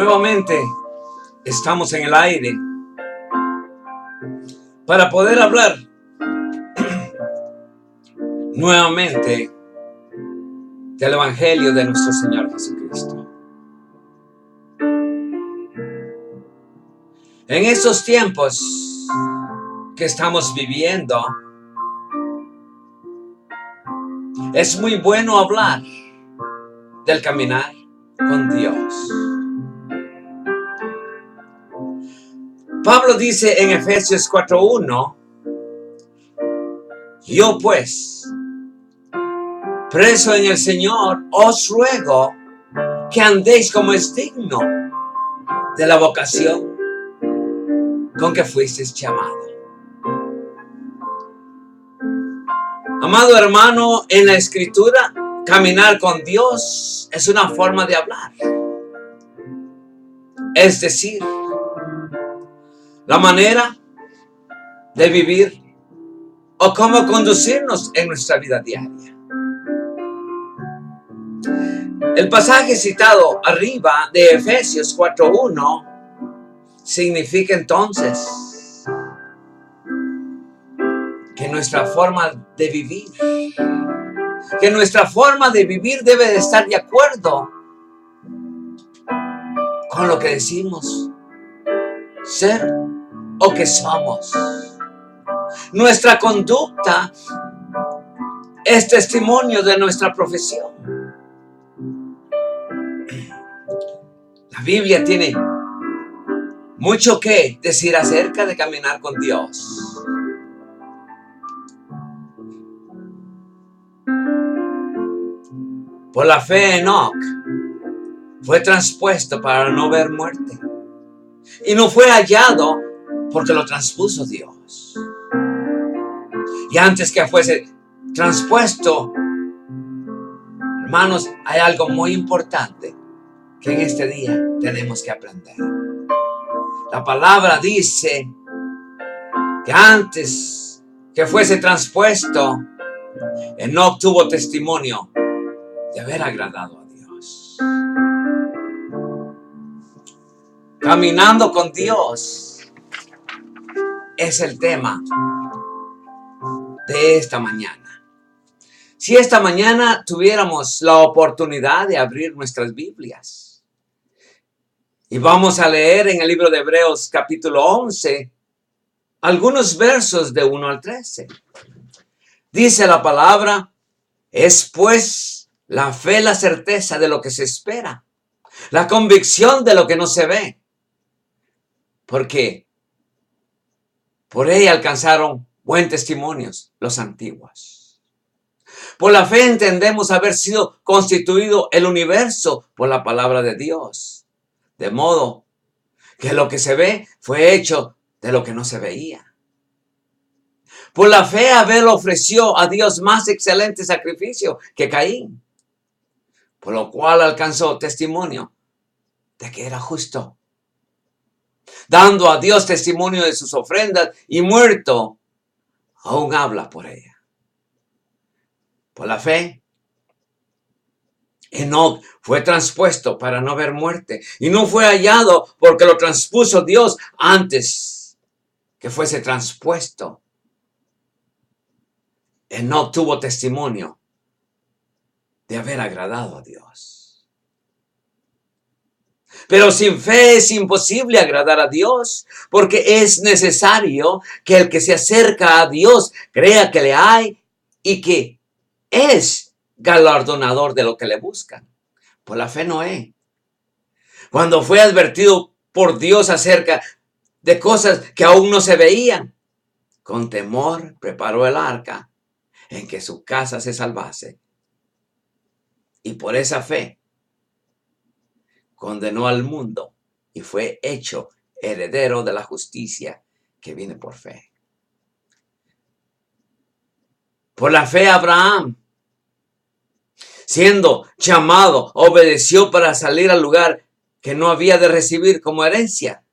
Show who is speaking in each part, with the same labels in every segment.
Speaker 1: Nuevamente estamos en el aire para poder hablar nuevamente del Evangelio de nuestro Señor Jesucristo. En estos tiempos que estamos viviendo, es muy bueno hablar del caminar con Dios. Pablo dice en Efesios 4:1, yo pues, preso en el Señor, os ruego que andéis como es digno de la vocación con que fuisteis llamado. Amado hermano, en la Escritura, caminar con Dios es una forma de hablar. Es decir, la manera de vivir o cómo conducirnos en nuestra vida diaria. El pasaje citado arriba de Efesios 4:1 significa entonces que nuestra forma de vivir, debe de estar de acuerdo con lo que decimos ser o que somos. Nuestra conducta es testimonio de nuestra profesión. La Biblia tiene mucho que decir acerca de caminar con Dios. Por la fe, Enoc fue transpuesto para no ver muerte. Y no fue hallado porque lo transpuso Dios. Y antes que fuese transpuesto, hermanos, hay algo muy importante que en este día tenemos que aprender. La palabra dice que antes que fuese transpuesto, Enoc tuvo testimonio de haber agradado a Dios. Caminando con Dios es el tema de esta mañana. Si esta mañana tuviéramos la oportunidad de abrir nuestras Biblias y vamos a leer en el libro de Hebreos capítulo 11 algunos versos de 1 al 13. Dice la palabra: es pues la fe la certeza de lo que se espera, la convicción de lo que no se ve, porque por ella alcanzaron buen testimonios los antiguos. Por la fe entendemos haber sido constituido el universo por la palabra de Dios, de modo que lo que se ve fue hecho de lo que no se veía. Por la fe Abel ofreció a Dios más excelente sacrificio que Caín, por lo cual alcanzó testimonio de que era justo, dando a Dios testimonio de sus ofrendas, y muerto aún habla por ella. Por la fe, Enoc fue transpuesto para no ver muerte, y no fue hallado porque lo transpuso Dios antes que fuese transpuesto. Enoc tuvo testimonio de haber agradado a Dios. Pero sin fe es imposible agradar a Dios, porque es necesario que el que se acerca a Dios crea que le hay y que es galardonador de lo que le buscan. Por la fe Noé, cuando fue advertido por Dios acerca de cosas que aún no se veían, con temor preparó el arca en que su casa se salvase. Y por esa fe condenó al mundo y fue hecho heredero de la justicia que viene por fe. Por la fe Abraham, siendo llamado, obedeció para salir al lugar que no había de recibir como herencia,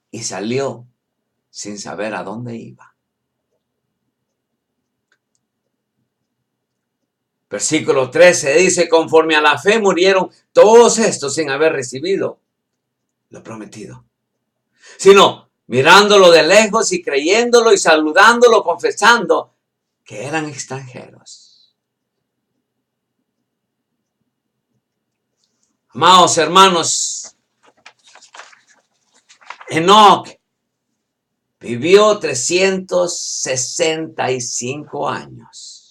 Speaker 1: y salió sin saber a dónde iba. Versículo 13 dice, conforme a la fe murieron todos estos sin haber recibido lo prometido, sino mirándolo de lejos y creyéndolo y saludándolo, confesando que eran extranjeros. Amados hermanos, Enoc vivió 365 años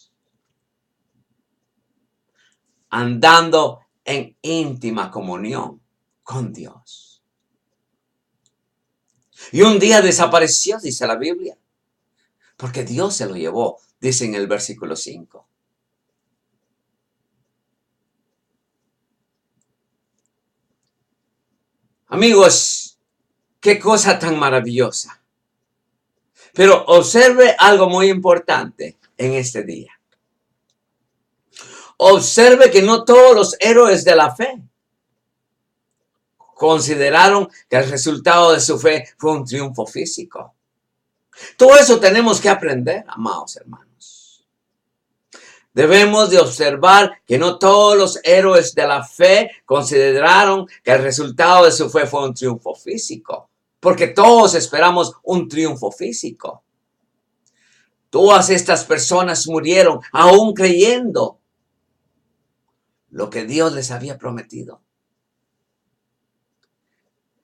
Speaker 1: andando en íntima comunión con Dios. Y un día desapareció, dice la Biblia, porque Dios se lo llevó, dice en el versículo 5. Amigos, qué cosa tan maravillosa. Pero observe algo muy importante en este día. Observe que no todos los héroes de la fe consideraron que el resultado de su fe fue un triunfo físico. Todo eso tenemos que aprender, amados hermanos. Debemos de observar que no todos los héroes de la fe consideraron que el resultado de su fe fue un triunfo físico, porque todos esperamos un triunfo físico. Todas estas personas murieron aún creyendo lo que Dios les había prometido.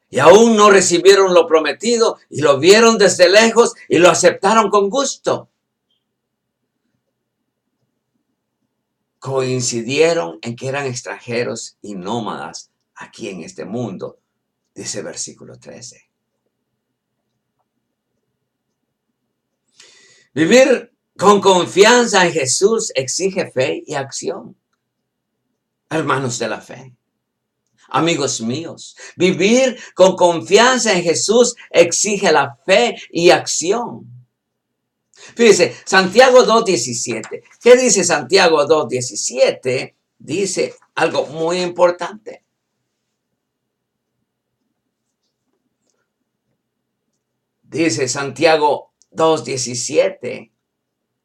Speaker 1: Y aún no recibieron lo prometido y lo vieron desde lejos y lo aceptaron con gusto. Coincidieron en que eran extranjeros y nómadas aquí en este mundo, dice versículo 13. Vivir con confianza en Jesús exige fe y acción. Hermanos de la fe, amigos míos, vivir con confianza en Jesús exige la fe y acción. Fíjese, Santiago 2:17. ¿Qué dice Santiago 2:17? Dice algo muy importante. Dice Santiago 2:17.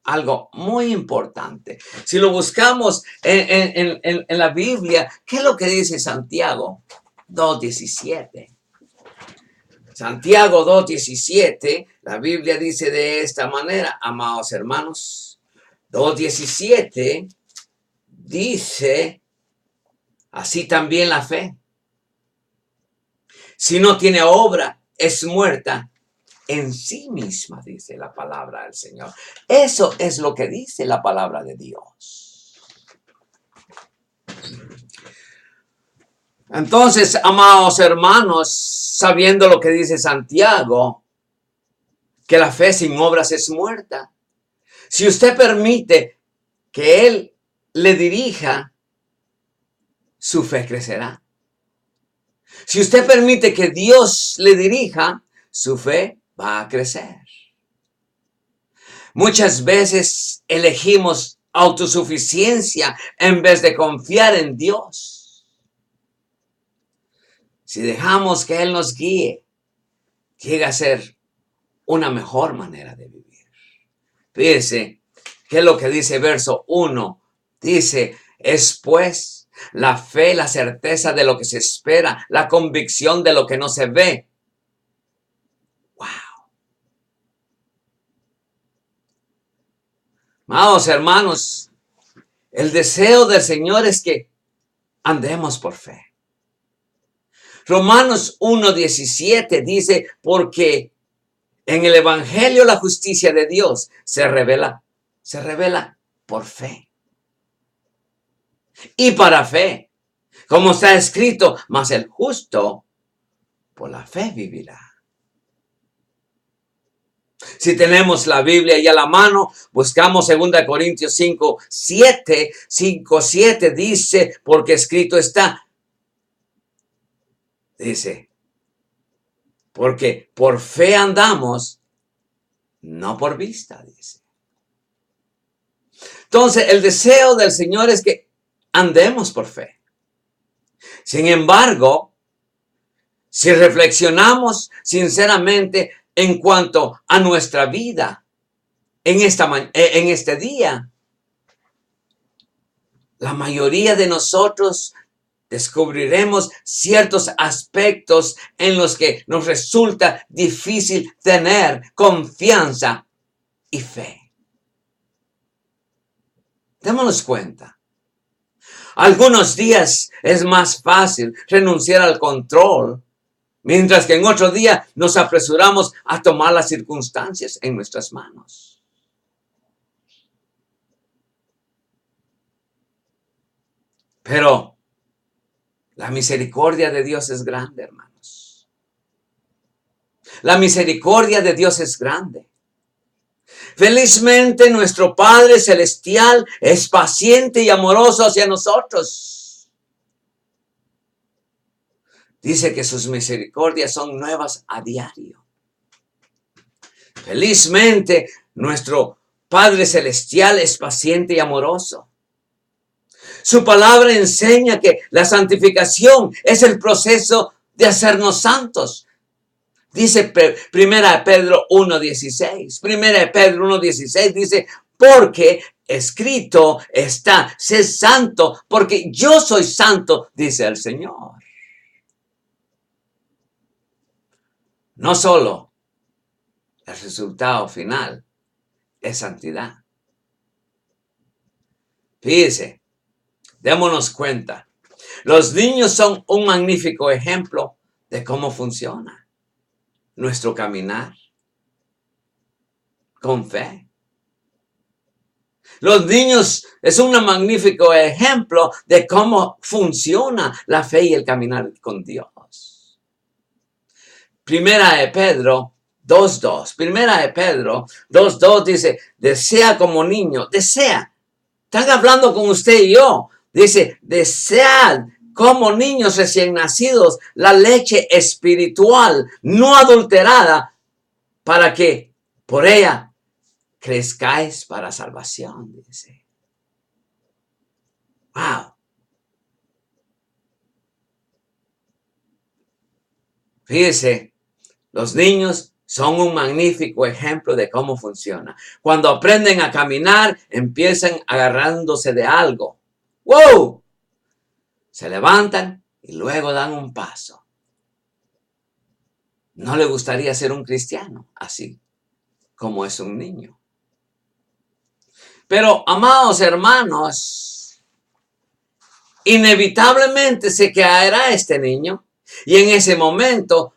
Speaker 1: Algo muy importante. Si lo buscamos en la Biblia, ¿qué es lo que dice Santiago 2:17? Santiago 2:17, la Biblia dice de esta manera, amados hermanos, 2:17 dice, así también la fe. Si no tiene obra, es muerta en sí misma, dice la palabra del Señor. Eso es lo que dice la palabra de Dios. Entonces, amados hermanos, sabiendo lo que dice Santiago, que la fe sin obras es muerta, si usted permite que Él le dirija, su fe crecerá. Si usted permite que Dios le dirija, su fe va a crecer. Muchas veces elegimos autosuficiencia en vez de confiar en Dios. Si dejamos que Él nos guíe, llega a ser una mejor manera de vivir. Fíjese qué es lo que dice verso 1. Dice, es pues la fe, la certeza de lo que se espera, la convicción de lo que no se ve. ¡Wow! Amados hermanos, el deseo del Señor es que andemos por fe. Romanos 1:17 dice, porque en el Evangelio la justicia de Dios se revela por fe. Y para fe, como está escrito, mas el justo por la fe vivirá. Si tenemos la Biblia ya a la mano, buscamos 2 Corintios 5:7 dice, porque escrito está. Dice, porque por fe andamos, no por vista, dice. Entonces, el deseo del Señor es que andemos por fe. Sin embargo, si reflexionamos sinceramente en cuanto a nuestra vida en este día, la mayoría de nosotros descubriremos ciertos aspectos en los que nos resulta difícil tener confianza y fe. Démonos cuenta. Algunos días es más fácil renunciar al control, mientras que en otro día nos apresuramos a tomar las circunstancias en nuestras manos. Pero la misericordia de Dios es grande, hermanos. La misericordia de Dios es grande. Felizmente nuestro Padre Celestial es paciente y amoroso hacia nosotros. Dice que sus misericordias son nuevas a diario. Felizmente nuestro Padre Celestial es paciente y amoroso. Su palabra enseña que la santificación es el proceso de hacernos santos. Dice Primera de Pedro 1:16. Primera de Pedro 1:16 dice, porque escrito está, sé santo, porque yo soy santo, dice el Señor. No solo el resultado final es santidad. Fíjese, démonos cuenta. Los niños son un magnífico ejemplo de cómo funciona nuestro caminar con fe. Los niños es un magnífico ejemplo de cómo funciona la fe y el caminar con Dios. Primera de Pedro 2:2. Primera de Pedro 2:2 dice, desea como niño, desea. Están hablando con usted y yo. Dice, desead como niños recién nacidos la leche espiritual no adulterada para que por ella crezcáis para salvación, dice. Wow. Fíjese, los niños son un magnífico ejemplo de cómo funciona. Cuando aprenden a caminar, empiezan agarrándose de algo. ¡Wow! Se levantan y luego dan un paso. ¿No le gustaría ser un cristiano así como es un niño? Pero, amados hermanos, inevitablemente se caerá este niño y en ese momento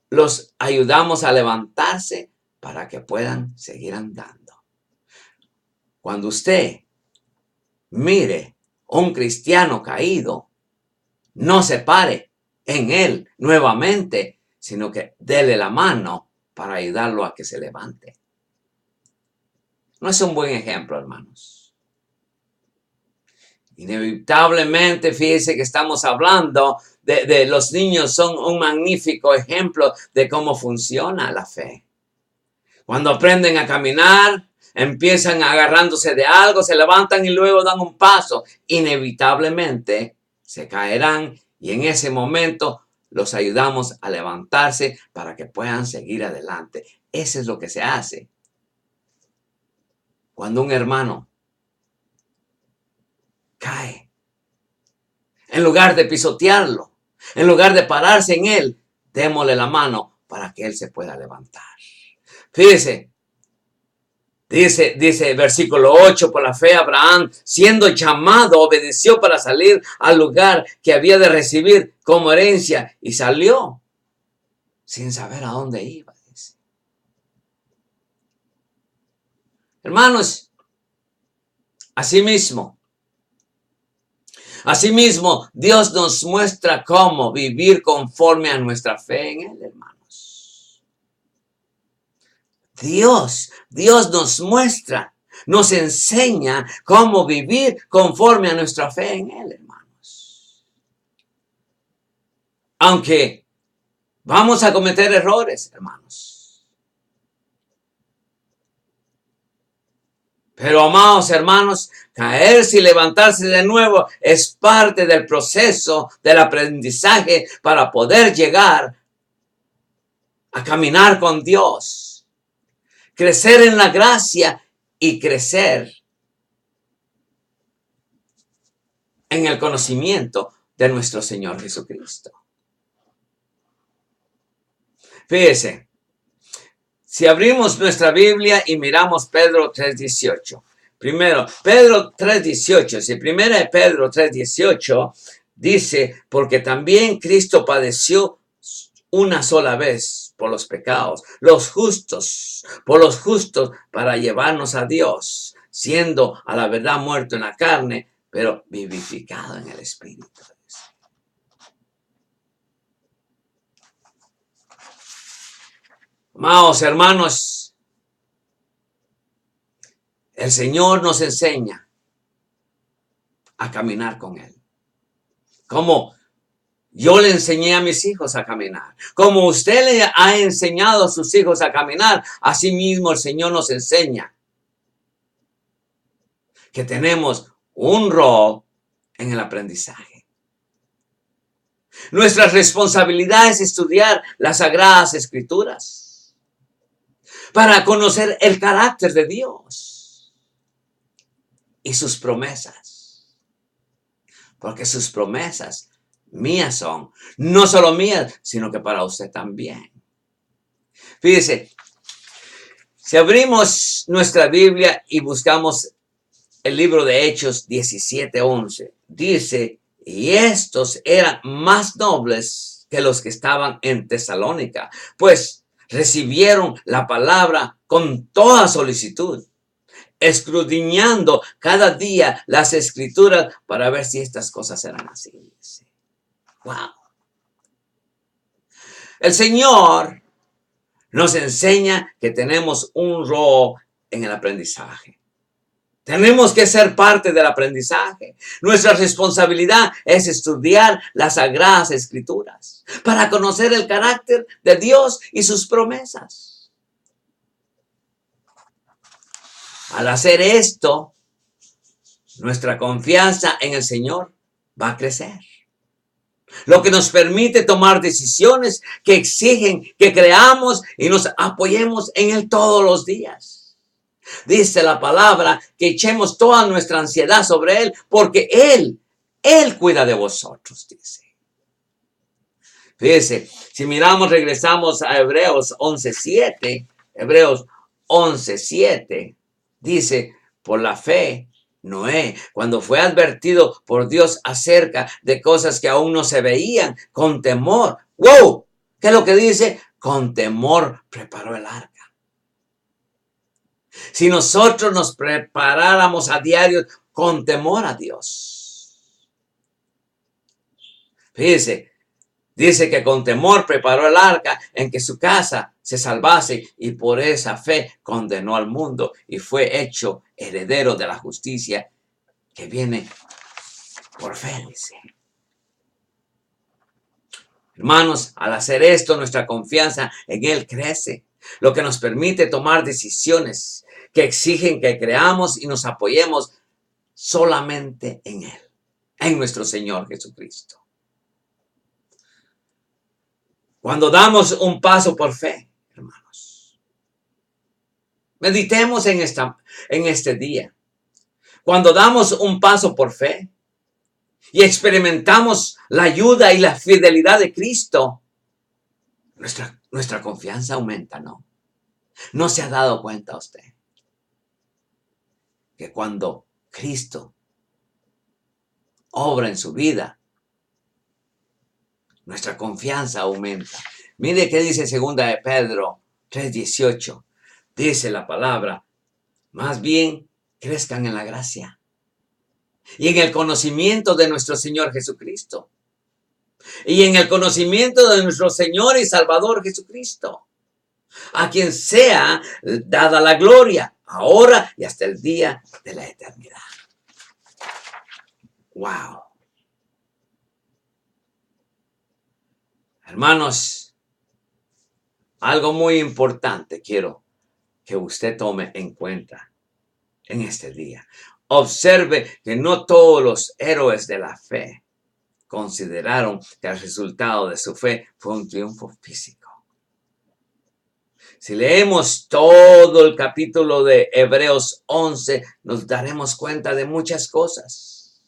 Speaker 1: los ayudamos a levantarse para que puedan seguir andando. Cuando usted mire un cristiano caído, no se pare en él nuevamente, sino que dele la mano para ayudarlo a que se levante. No es un buen ejemplo, hermanos. Inevitablemente, fíjese que estamos hablando de los niños, son un magnífico ejemplo de cómo funciona la fe. Cuando aprenden a caminar, empiezan agarrándose de algo, se levantan y luego dan un paso. Inevitablemente se caerán y en ese momento los ayudamos a levantarse para que puedan seguir adelante. Eso es lo que se hace cuando un hermano cae. En lugar de pisotearlo, en lugar de pararse en él, démosle la mano para que él se pueda levantar. Fíjese, dice versículo 8, por la fe Abraham, siendo llamado, obedeció para salir al lugar que había de recibir como herencia y salió sin saber a dónde iba. Dice. Hermanos, asimismo, Dios nos muestra cómo vivir conforme a nuestra fe en Él, hermanos. Dios nos muestra, nos enseña cómo vivir conforme a nuestra fe en Él, hermanos. Aunque vamos a cometer errores, hermanos. Pero, amados hermanos, caerse y levantarse de nuevo es parte del proceso del aprendizaje para poder llegar a caminar con Dios, crecer en la gracia y crecer en el conocimiento de nuestro Señor Jesucristo. Fíjese, si abrimos nuestra Biblia y miramos Pedro 3:18. Primero, Pedro 3:18. Si primera de Pedro 3:18 dice, porque también Cristo padeció una sola vez por los pecados, por los justos para llevarnos a Dios, siendo a la verdad muerto en la carne, pero vivificado en el Espíritu. Amados hermanos, el Señor nos enseña a caminar con Él. Como yo le enseñé a mis hijos a caminar. Como usted le ha enseñado a sus hijos a caminar, así mismo el Señor nos enseña que tenemos un rol en el aprendizaje. Nuestra responsabilidad es estudiar las Sagradas Escrituras para conocer el carácter de Dios y sus promesas. Porque sus promesas mías son, no solo mías, sino que para usted también. Fíjese, si abrimos nuestra Biblia y buscamos el libro de Hechos 17:11, dice, y estos eran más nobles que los que estaban en Tesalónica, pues recibieron la palabra con toda solicitud, escudriñando cada día las Escrituras para ver si estas cosas eran así. Wow. El Señor nos enseña que tenemos un rol en el aprendizaje. Tenemos que ser parte del aprendizaje. Nuestra responsabilidad es estudiar las Sagradas Escrituras para conocer el carácter de Dios y sus promesas. Al hacer esto, nuestra confianza en el Señor va a crecer. Lo que nos permite tomar decisiones que exigen que creamos y nos apoyemos en Él todos los días. Dice la palabra que echemos toda nuestra ansiedad sobre Él, porque Él cuida de vosotros, dice. Fíjese, si miramos, regresamos a Hebreos 11:7. Hebreos 11:7 dice, por la fe, Noé, cuando fue advertido por Dios acerca de cosas que aún no se veían, con temor. ¡Wow! ¿Qué es lo que dice? Con temor preparó el arca. Si nosotros nos preparáramos a diario con temor a Dios. Fíjese, dice que con temor preparó el arca en que su casa se salvase y por esa fe condenó al mundo y fue hecho heredero de la justicia que viene por fe, dice. Hermanos, al hacer esto, nuestra confianza en Él crece, lo que nos permite tomar decisiones que exigen que creamos y nos apoyemos solamente en Él, en nuestro Señor Jesucristo. Cuando damos un paso por fe, hermanos, meditemos en este día. Cuando damos un paso por fe y experimentamos la ayuda y la fidelidad de Cristo, nuestra confianza aumenta, ¿no? ¿No se ha dado cuenta usted que cuando Cristo obra en su vida, nuestra confianza aumenta? Mire qué dice 2 de Pedro 3:18. Dice la palabra, más bien crezcan en la gracia y en el conocimiento de nuestro Señor Jesucristo. Y en el conocimiento de nuestro Señor y Salvador Jesucristo, a quien sea dada la gloria, ahora y hasta el día de la eternidad. ¡Wow! Hermanos, algo muy importante quiero que usted tome en cuenta en este día. Observe que no todos los héroes de la fe consideraron que el resultado de su fe fue un triunfo físico. Si leemos todo el capítulo de Hebreos 11, nos daremos cuenta de muchas cosas.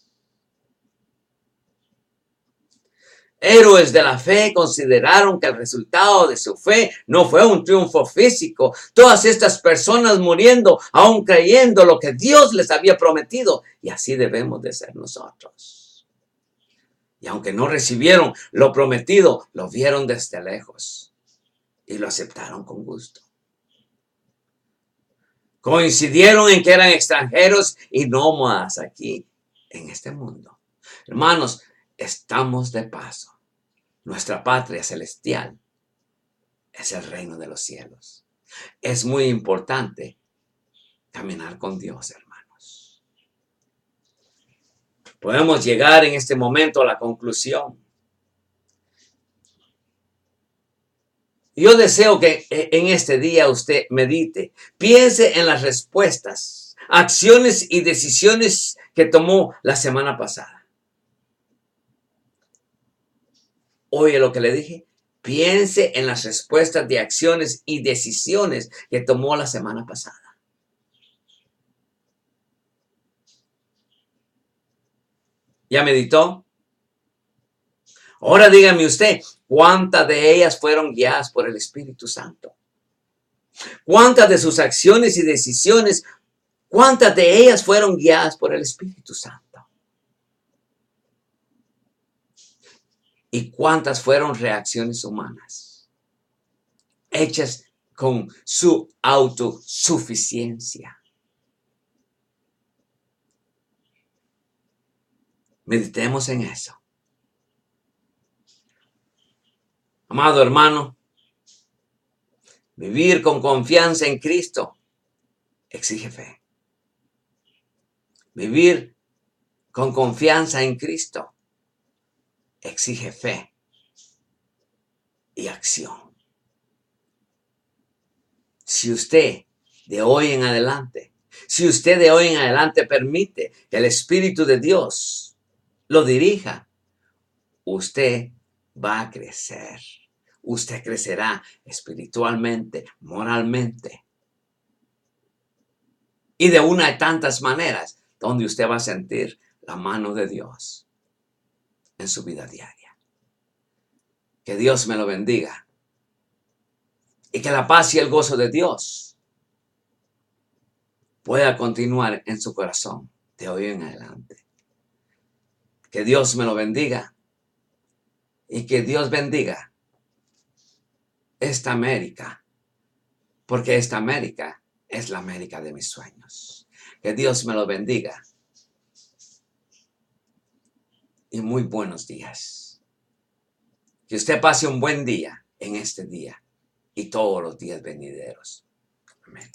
Speaker 1: Héroes de la fe consideraron que el resultado de su fe no fue un triunfo físico. Todas estas personas muriendo, aún creyendo lo que Dios les había prometido. Y así debemos de ser nosotros. Y aunque no recibieron lo prometido, lo vieron desde lejos y lo aceptaron con gusto. Coincidieron en que eran extranjeros y nómadas aquí en este mundo. Hermanos, estamos de paso. Nuestra patria celestial es el reino de los cielos. Es muy importante caminar con Dios, hermanos. Podemos llegar en este momento a la conclusión. Yo deseo que en este día usted medite, piense en las respuestas, acciones y decisiones que tomó la semana pasada. Oye lo que le dije, piense en las respuestas de acciones y decisiones que tomó la semana pasada. ¿Ya meditó? Ahora dígame usted, ¿cuántas de ellas fueron guiadas por el Espíritu Santo? ¿Cuántas de sus acciones y decisiones, cuántas de ellas fueron guiadas por el Espíritu Santo? ¿Y cuántas fueron reacciones humanas? Hechas con su autosuficiencia. Meditemos en eso. Amado hermano, vivir con confianza en Cristo exige fe. Vivir con confianza en Cristo exige fe y acción. Si usted de hoy en adelante permite que el Espíritu de Dios lo dirija, usted va a crecer. Usted crecerá espiritualmente, moralmente. Y de una de tantas maneras donde usted va a sentir la mano de Dios en su vida diaria. Que Dios me lo bendiga. Y que la paz y el gozo de Dios pueda continuar en su corazón de hoy en adelante. Que Dios me lo bendiga. Y que Dios bendiga esta América. Porque esta América es la América de mis sueños. Que Dios me lo bendiga. Y muy buenos días. Que usted pase un buen día en este día y todos los días venideros. Amén.